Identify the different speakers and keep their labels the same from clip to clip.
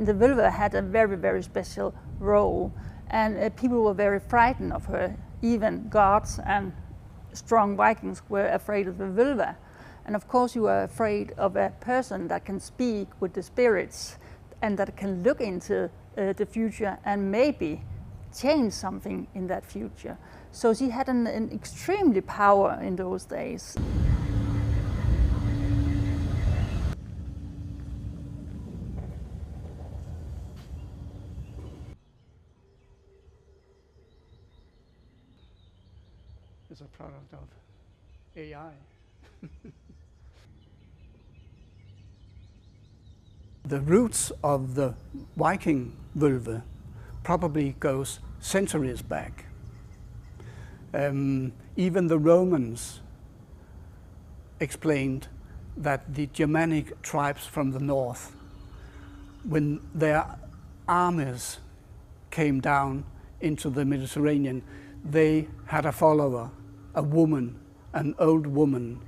Speaker 1: The Völva had a very, very special role, and people were very frightened of her. Even gods and strong Vikings were afraid of the Völva. And of course you are afraid of a person that can speak with the spirits and that can look into the future and maybe change something in that future. So she had an extremely power in those days.
Speaker 2: It's a product of AI. The roots of the Viking Völva probably goes centuries back. Even the Romans explained that the Germanic tribes from the north, when their armies came down into the Mediterranean, they had a follower, a woman, an old woman,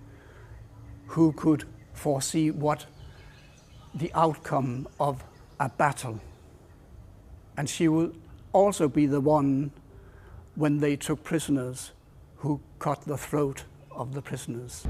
Speaker 2: who could foresee what the outcome of a battle. And she will also be the one, when they took prisoners, who cut the throat of the prisoners.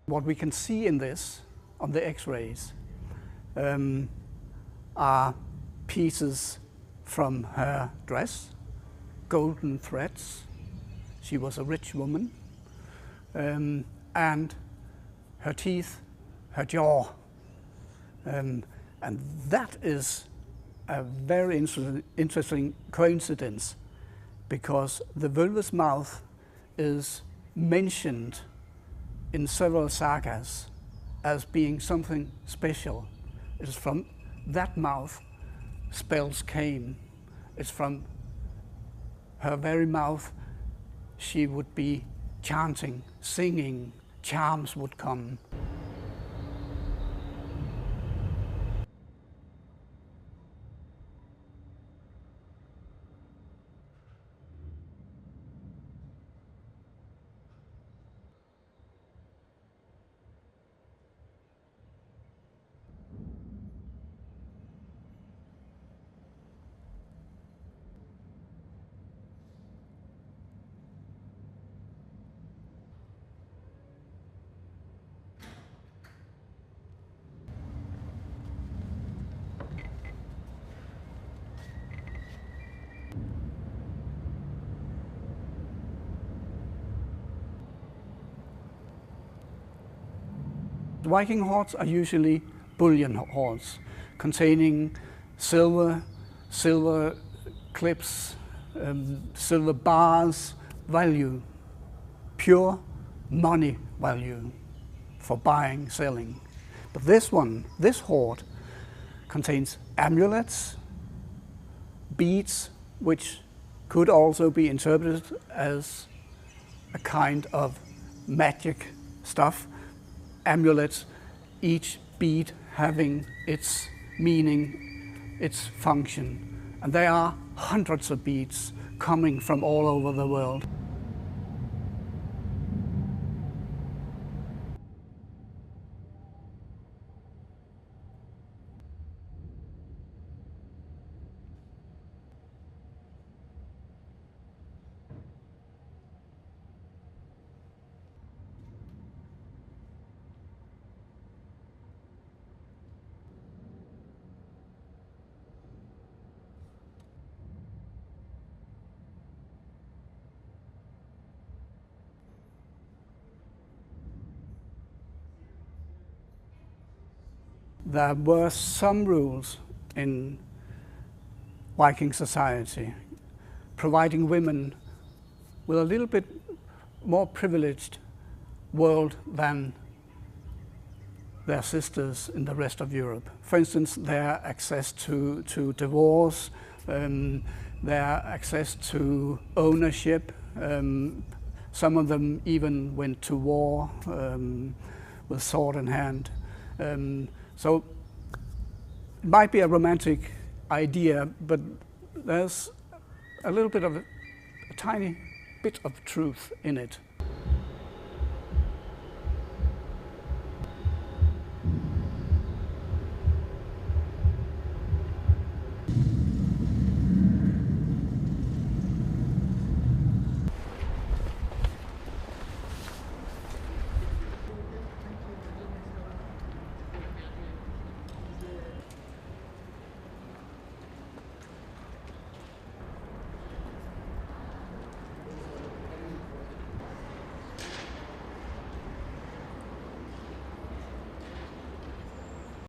Speaker 2: What we can see in this, on the X-rays, are pieces from her dress, golden threads. She was a rich woman, and her teeth, her jaw. And that is a very interesting coincidence, because the Völva's mouth is mentioned in several sagas as being something special. It is from that mouth spells came. It's from her very mouth she would be chanting, singing, charms would come. Viking hoards are usually bullion hoards, containing silver, silver clips, silver bars, value, pure money value for buying, selling. But this one, this hoard, contains amulets, beads, which could also be interpreted as a kind of magic stuff. Amulets, each bead having its meaning, its function. And there are hundreds of beads coming from all over the world. There were some rules in Viking society, providing women with a little bit more privileged world than their sisters in the rest of Europe. For instance, their access to divorce, their access to ownership. Some of them even went to war with sword in hand. So it might be a romantic idea, but there's a little bit of a tiny bit of truth in it.